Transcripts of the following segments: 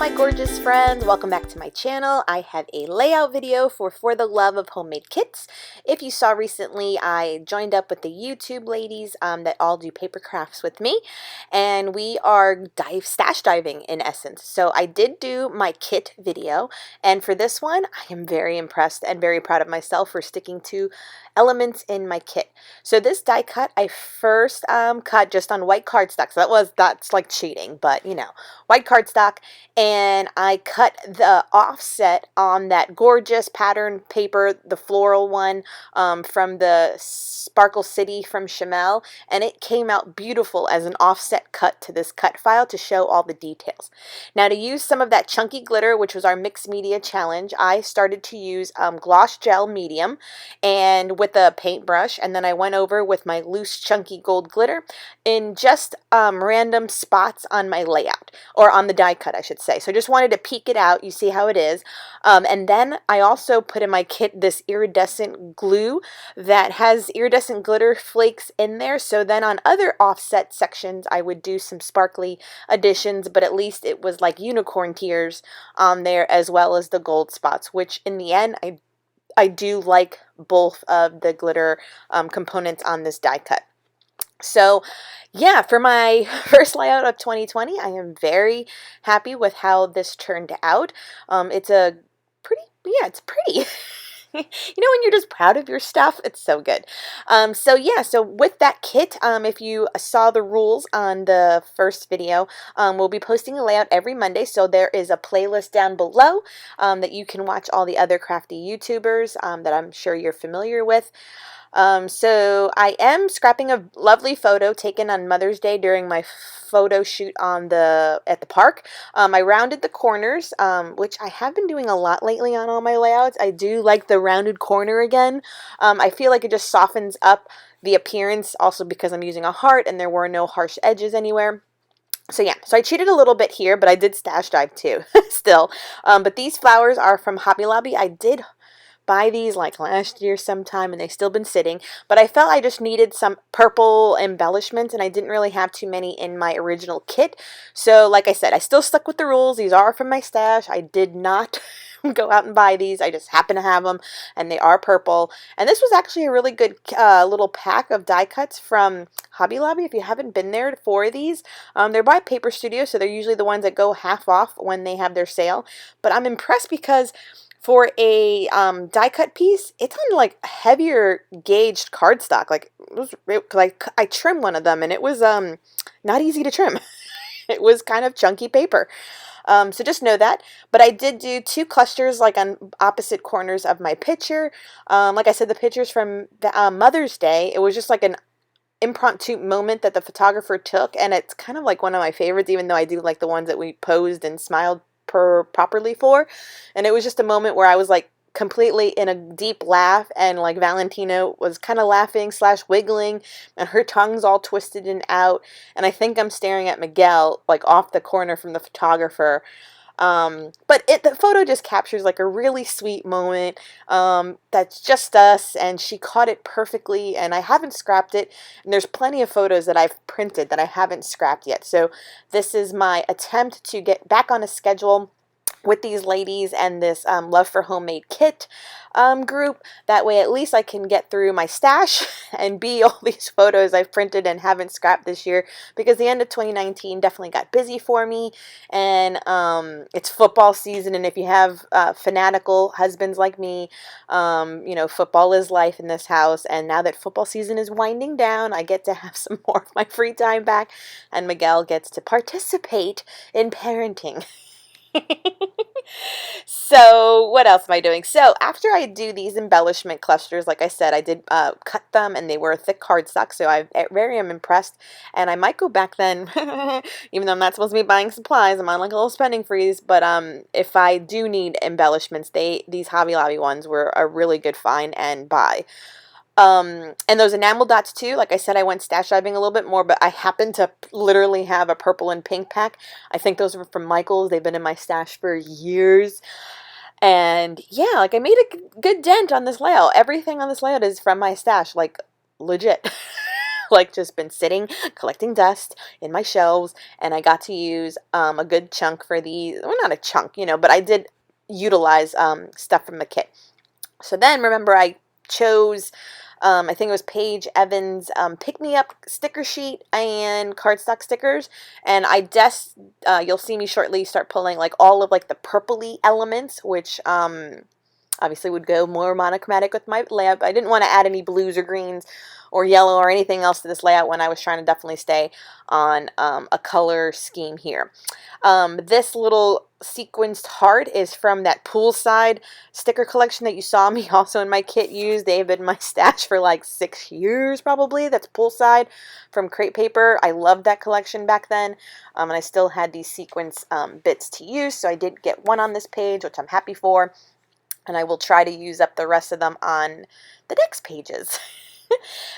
my gorgeous friends, welcome back to my channel. I have a layout video for the love of homemade kits. If you saw recently, I joined up with the YouTube ladies that all do paper crafts with me, and we are stash diving in essence. So I did do my kit video, and for this one I am very impressed and very proud of myself for sticking to elements in my kit. So this die cut I first cut just on white cardstock, so that's like cheating, but you know, white cardstock, and I cut the offset on that gorgeous pattern paper, the floral one from the Sparkle City from Chamel, and it came out beautiful as an offset cut to this cut file to show all the details. Now, to use some of that chunky glitter, which was our mixed media challenge, I started to use gloss gel medium and with a paintbrush, and then I went over with my loose chunky gold glitter in just random spots on my layout, or on the die cut I should say. So just wanted to peek it out. You see how it is. And then I also put in my kit this iridescent glue that has iridescent glitter flakes in there. So then on other offset sections I would do some sparkly additions, but at least it was like unicorn tears on there as well as the gold spots, which in the end I do like both of the glitter components on this die cut. So yeah, for my first layout of 2020, I am very happy with how this turned out. It's a pretty, yeah, it's pretty. You know, when you're just proud of your stuff, it's so good. So yeah, so with that kit, if you saw the rules on the first video, we'll be posting a layout every Monday. So there is a playlist down below that you can watch all the other crafty YouTubers that I'm sure you're familiar with. So I am scrapping a lovely photo taken on Mother's Day during my photo shoot at the park. I rounded the corners, which I have been doing a lot lately on all my layouts. I do like the rounded corner again. I feel like it just softens up the appearance, also because I'm using a heart and there were no harsh edges anywhere. So yeah, so I cheated a little bit here, but I did stash dive too, still. But these flowers are from Hobby Lobby. I did buy these like last year sometime and they've still been sitting, but I felt I just needed some purple embellishments and I didn't really have too many in my original kit. So like I said, I still stuck with the rules. These are from my stash. I did not go out and buy these. I just happen to have them and they are purple. And this was actually a really good little pack of die cuts from Hobby Lobby. If you haven't been there for these, they're by Paper Studio, so they're usually the ones that go half off when they have their sale. But I'm impressed because for a die cut piece, it's on like heavier gauged cardstock. Like I trimmed one of them and it was not easy to trim. It was kind of chunky paper. So just know that. But I did do two clusters like on opposite corners of my picture. Like I said, the pictures from the, Mother's Day, it was just like an impromptu moment that the photographer took, and it's kind of like one of my favorites, even though I do like the ones that we posed and smiled properly for. And it was just a moment where I was like completely in a deep laugh, and like Valentina was kind of laughing / wiggling, and her tongue's all twisted and out, and I think I'm staring at Miguel like off the corner from the photographer. But the photo just captures like a really sweet moment that's just us, and she caught it perfectly, and I haven't scrapped it, and there's plenty of photos that I've printed that I haven't scrapped yet. So this is my attempt to get back on a schedule with these ladies and this Love for Homemade Kit group. That way at least I can get through my stash and be all these photos I've printed and haven't scrapped this year, because the end of 2019 definitely got busy for me, and it's football season, and if you have fanatical husbands like me, you know, football is life in this house, and now that football season is winding down, I get to have some more of my free time back, and Miguel gets to participate in parenting. So what else am I doing? So after I do these embellishment clusters, like I said, I did cut them, and they were a thick cardstock, so I very am impressed, and I might go back then, even though I'm not supposed to be buying supplies. I'm on like a little spending freeze, but if I do need embellishments, these Hobby Lobby ones were a really good find and buy. And those enamel dots too, like I said, I went stash diving a little bit more, but I happen to literally have a purple and pink pack. I think those were from Michael's. They've been in my stash for years. And yeah, like I made a good dent on this layout. Everything on this layout is from my stash, like legit. like just been sitting collecting dust in my shelves, and I got to use a good chunk for the, well, not a chunk, you know, but I did utilize stuff from the kit. So then remember I chose I think it was Paige Evans Pick Me Up sticker sheet and cardstock stickers, and I just you'll see me shortly start pulling like all of like the purpley elements, which obviously would go more monochromatic with my layout, but I didn't want to add any blues or greens or yellow or anything else to this layout when I was trying to definitely stay on a color scheme here. This little sequenced heart is from that poolside sticker collection that you saw me also in my kit use. They've been in my stash for like 6 years probably. That's poolside from Crate Paper. I loved that collection back then, and I still had these sequence bits to use, so I did get one on this page, which I'm happy for. And I will try to use up the rest of them on the next pages.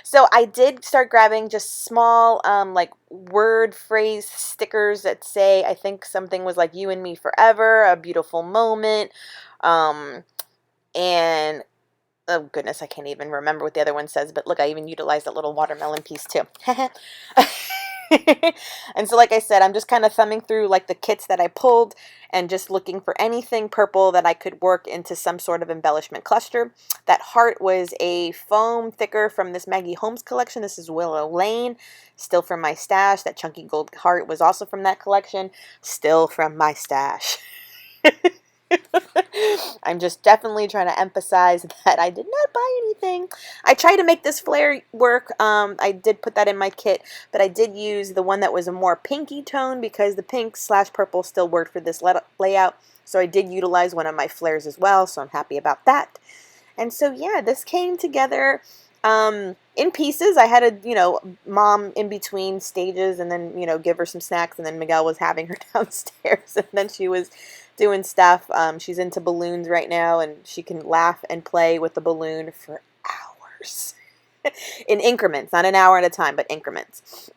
So I did start grabbing just small like word phrase stickers that say, I think something was like "You and Me Forever," "A Beautiful Moment," and oh goodness, I can't even remember what the other one says, but look, I even utilized that little watermelon piece too. And so like I said, I'm just kind of thumbing through like the kits that I pulled and just looking for anything purple that I could work into some sort of embellishment cluster. That heart was a foam thicker from this Maggie Holmes collection. This is Willow Lane, still from my stash. That chunky gold heart was also from that collection, still from my stash. I'm just definitely trying to emphasize that I did not buy anything. I tried to make this flare work. I did put that in my kit, but I did use the one that was a more pinky tone because the pink / purple still worked for this layout. So I did utilize one of my flares as well, so I'm happy about that. And so yeah, this came together in pieces. I had a, you know, mom in between stages, and then, you know, give her some snacks, and then Miguel was having her downstairs, and then she was doing stuff. She's into balloons right now, and she can laugh and play with the balloon for hours. In increments, not an hour at a time, but increments.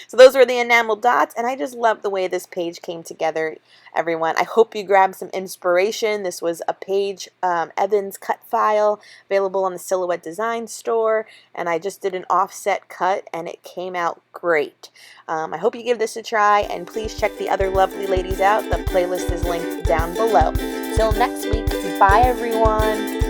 So those were the enamel dots, and I just love the way this page came together, everyone. I hope you grabbed some inspiration. This was a Paige Evans cut file available on the Silhouette Design store, and I just did an offset cut, and it came out great. I hope you give this a try, and please check the other lovely ladies out. The playlist is linked down below. Till next week, bye everyone.